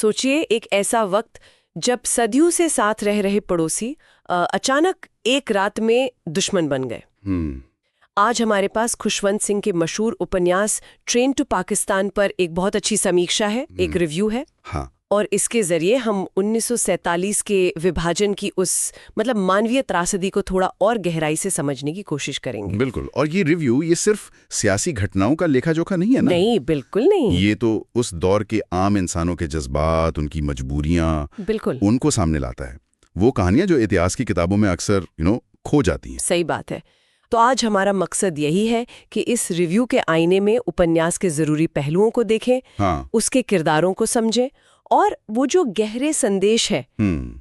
सोचिए, एक ऐसा वक्त जब सदियों से साथ रह रहे पड़ोसी अचानक एक रात में दुश्मन बन गए। आज हमारे पास खुशवंत सिंह के मशहूर उपन्यास ट्रेन टू पाकिस्तान पर एक बहुत अच्छी समीक्षा है, एक रिव्यू है। हाँ। और इसके जरिए हम 1947 के विभाजन की उस मानवीय त्रासदी को थोड़ा और गहराई से समझने की कोशिश करेंगे। बिल्कुल। और ये रिव्यू ये सिर्फ सियासी घटनाओं का लेखा जोखा नहीं है ना? नहीं, बिल्कुल नहीं। ये तो उस दौर के आम इंसानों के जज्बात, उनकी मजबूरियां, बिल्कुल उनको सामने लाता है। वो कहानियां जो इतिहास की किताबों में अक्सर खो जाती हैं। सही बात है। तो आज हमारा मकसद यही है कि इस रिव्यू के आईने में उपन्यास के जरूरी पहलुओं को देखें, हाँ। उसके किरदारों को समझें और वो जो गहरे संदेश है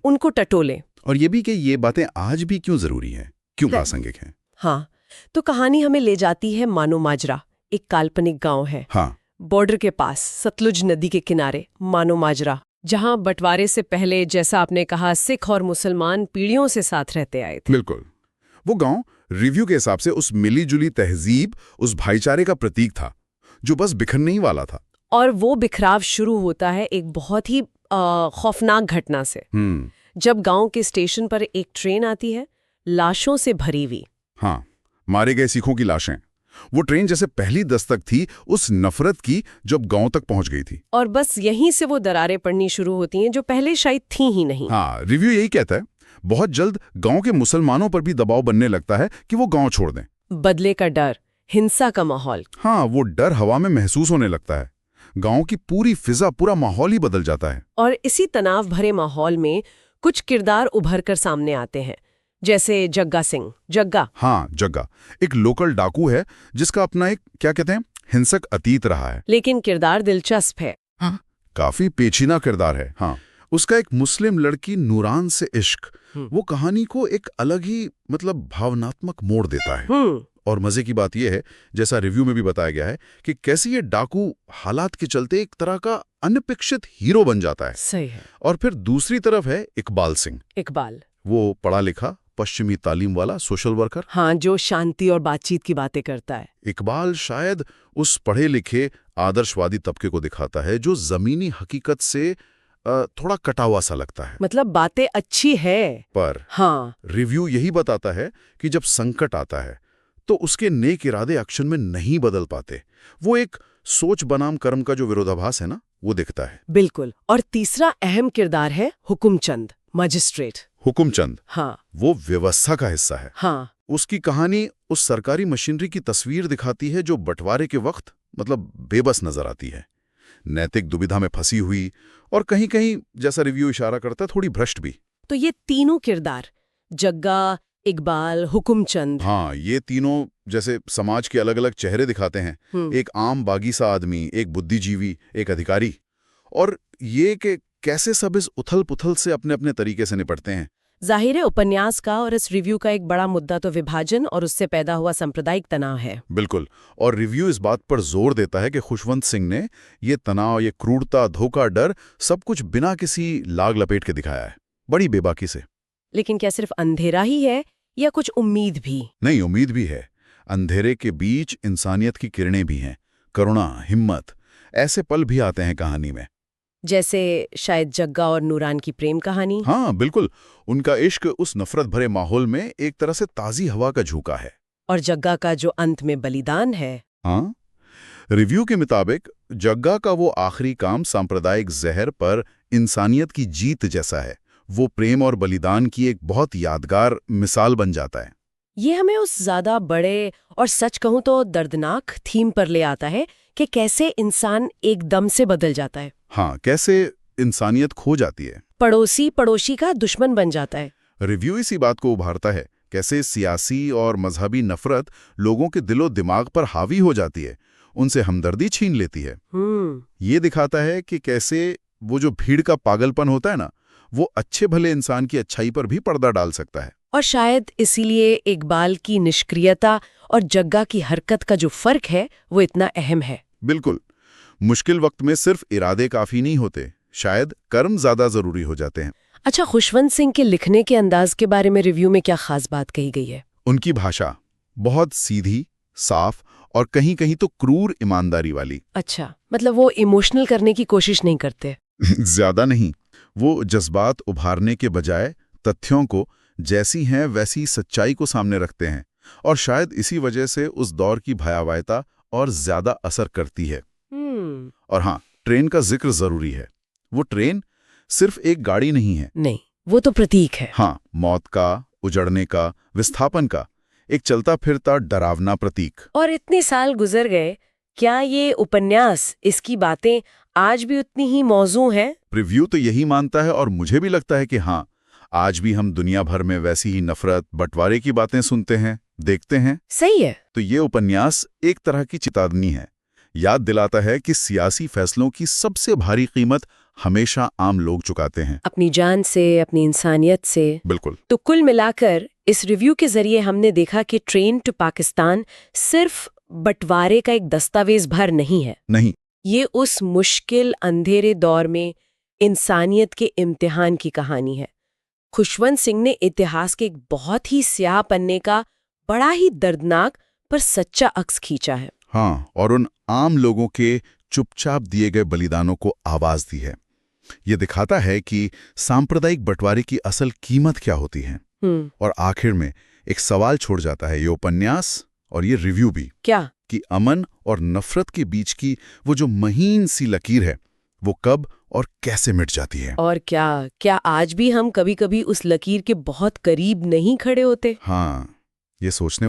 उनको टटोलें। और ये भी कि ये बातें आज भी क्यों जरूरी हैं, क्यों प्रासंगिक हैं। हाँ, तो कहानी हमें ले जाती है मानो माजरा। एक काल्पनिक गांव है, हाँ। बॉर्डर के पास, सतलुज नदी के किनारे, मानो माजरा, जहां बंटवारे से पहले, जैसा आपने कहा, सिख और मुसलमान पीढ़ियों से साथ रहते आए थे। बिल्कुल। वो गांव रिव्यू के हिसाब से उस मिली-जुली तहजीब, उस भाईचारे का प्रतीक था जो बस बिखरने ही वाला था। और वो बिखराव शुरू होता है एक बहुत ही खौफनाक घटना से। जब गांव के स्टेशन पर एक ट्रेन आती है, लाशों से भरी हुई। हाँ, मारे गए सिखों की लाशें। वो ट्रेन जैसे पहली दस्तक थी उस नफरत की जब गांव तक पहुंच गई थी। और बस यहीं से वो दरारें पड़नी शुरू होती हैं जो पहले शायद थी ही नहीं। हाँ, रिव्यू यही कहता है, बहुत जल्द गांव के मुसलमानों पर भी दबाव बनने लगता है कि वो गांव छोड़ दें। बदले का डर, हिंसा का माहौल। हाँ, वो डर हवा में महसूस होने लगता है। गांव की पूरी फिजा, पूरा माहौल ही बदल जाता है। और इसी तनाव भरे माहौल में कुछ किरदार उभर कर सामने आते हैं, जैसे जग्गा सिंह। जग्गा, हाँ, जग्गा एक लोकल डाकू है जिसका अपना एक, क्या कहते हैं, हिंसक अतीत रहा है। लेकिन किरदार दिलचस्प है। हाँ, काफी पेचीदा किरदार है। हाँ, उसका एक मुस्लिम लड़की नूरान से इश्क, वो कहानी को एक अलग ही भावनात्मक मोड़ देता है। और मजे की बात यह है, जैसा रिव्यू में भी बताया गया है, कि कैसे ये डाकू हालात के चलते एक तरह का अनपेक्षित हीरो बन जाता है। सही है। और फिर दूसरी तरफ है इकबाल सिंह। इकबाल, वो पढ़ा लिखा, पश्चिमी तालीम वाला सोशल वर्कर। हाँ, जो शांति और बातचीत की बातें करता है। इकबाल शायद उस पढ़े लिखे आदर्शवादी तबके को दिखाता है जो जमीनी हकीकत से थोड़ा कटा हुआ सा लगता है। बातें अच्छी है, पर हाँ, रिव्यू यही बताता है कि जब संकट आता है तो उसके नेक इरादे एक्शन में नहीं बदल पाते। वो एक सोच बनाम कर्म का जो विरोधाभास है ना, वो दिखता है। बिल्कुल। और तीसरा अहम किरदार है हुकुमचंद, मजिस्ट्रेट। हुकुमचंद, हाँ, वो व्यवस्था का हिस्सा है। हाँ, उसकी कहानी उस सरकारी मशीनरी की तस्वीर दिखाती है जो बंटवारे के वक्त बेबस नजर आती है, नैतिक दुविधा में फंसी हुई, और कहीं कहीं, जैसा रिव्यू इशारा करता है, थोड़ी भ्रष्ट भी। तो ये तीनों किरदार, जग्गा, इकबाल, हुकुमचंद, हाँ, ये तीनों जैसे समाज के अलग अलग चेहरे दिखाते हैं। एक आम बागी सा आदमी, एक बुद्धिजीवी, एक अधिकारी, और ये कि कैसे सब इस उथल पुथल से अपने अपने तरीके से निपटते हैं। जाहिर है उपन्यास का और इस रिव्यू का एक बड़ा मुद्दा तो विभाजन और उससे पैदा हुआ सांप्रदायिक तनाव है। बिल्कुल। और रिव्यू इस बात पर जोर देता है कि खुशवंत सिंह ने ये तनाव, ये क्रूरता, धोखा, डर, सब कुछ बिना किसी लाग लपेट के दिखाया है, बड़ी बेबाकी से। लेकिन क्या सिर्फ अंधेरा ही है या कुछ उम्मीद भी? नहीं, उम्मीद भी है। अंधेरे के बीच इंसानियत की किरणें भी हैं, करुणा, हिम्मत, ऐसे पल भी आते हैं कहानी में। जैसे शायद जग्गा और नूरान की प्रेम कहानी। हाँ, बिल्कुल। उनका इश्क उस नफरत भरे माहौल में एक तरह से ताजी हवा का झोंका है। और जग्गा का जो अंत में बलिदान है। हाँ, रिव्यू के मुताबिक जग्गा का वो आखिरी काम सांप्रदायिक जहर पर इंसानियत की जीत जैसा है। वो प्रेम और बलिदान की एक बहुत यादगार मिसाल बन जाता है। ये हमें उस ज्यादा बड़े और सच कहूं तो दर्दनाक थीम पर ले आता है कि कैसे इंसान एकदम से बदल जाता है। हाँ, कैसे इंसानियत खो जाती है, पड़ोसी पड़ोसी का दुश्मन बन जाता है। रिव्यू इसी बात को उभारता है, कैसे सियासी और मजहबी नफरत लोगों के दिलो दिमाग पर हावी हो जाती है, उनसे हमदर्दी छीन लेती है। ये दिखाता है कि कैसे वो जो भीड़ का पागलपन होता है ना, वो अच्छे भले इंसान की अच्छाई पर भी पर्दा डाल सकता है। और शायद इसीलिए इकबाल की निष्क्रियता और जग्गा की हरकत का जो फर्क है वो इतना अहम है। बिल्कुल। मुश्किल वक्त में सिर्फ इरादे काफी नहीं होते, शायद कर्म ज्यादा जरूरी हो जाते हैं। अच्छा, खुशवंत सिंह के लिखने के अंदाज के बारे में रिव्यू में क्या खास बात कही गई है? उनकी भाषा बहुत सीधी, साफ और कहीं कहीं तो क्रूर ईमानदारी वाली। अच्छा, वो इमोशनल करने की कोशिश नहीं करते। ज्यादा नहीं, वो जज्बात उभारने के बजाय तथ्यों को जैसी हैं वैसी सच्चाई को सामने रखते हैं, और शायद इसी वजह से उस दौर की भयावहता और ज्यादा असर करती है। और हाँ, ट्रेन का जिक्र जरूरी है। वो ट्रेन सिर्फ एक गाड़ी नहीं है। नहीं, वो तो प्रतीक है। हाँ, मौत का, उजड़ने का, विस्थापन का एक चलता फिरता डरावना प्रतीक। और इतने साल गुजर गए, क्या ये उपन्यास, इसकी बातें आज भी उतनी ही मौजू हैं? प्रीव्यू तो यही मानता है, और मुझे भी लगता है कि हाँ, आज भी हम दुनिया भर में वैसी ही नफरत, बंटवारे की बातें सुनते हैं, देखते हैं। सही है। तो ये उपन्यास एक तरह की चेतावनी है, याद दिलाता है कि सियासी फैसलों की सबसे भारी कीमत हमेशा आम लोग चुकाते हैं, अपनी जान से, अपनी इंसानियत से। बिल्कुल। तो कुल मिलाकर इस रिव्यू के जरिए हमने देखा कि ट्रेन टू पाकिस्तान सिर्फ बंटवारे का एक दस्तावेज भर नहीं है। नहीं, ये उस मुश्किल अंधेरे दौर में इंसानियत के इम्तिहान की कहानी है। खुशवंत सिंह ने इतिहास के एक बहुत ही स्याह पन्ने का बड़ा ही दर्दनाक पर सच्चा अक्स खींचा है। हाँ, और उन आम लोगों के चुपचाप दिए गए बलिदानों को आवाज दी है। ये दिखाता है कि सांप्रदायिक बंटवारे की असल कीमत क्या होती है। और आखिर में एक सवाल छोड़ जाता है ये उपन्यास और ये रिव्यू भी, क्या कि अमन और नफरत के बीच की वो जो महीन सी लकीर है, वो कब और कैसे मिट जाती है। और क्या आज भी हम कभी-कभी उस लकीर के बहुत करीब नहीं खड़े होते? हाँ, ये सोचने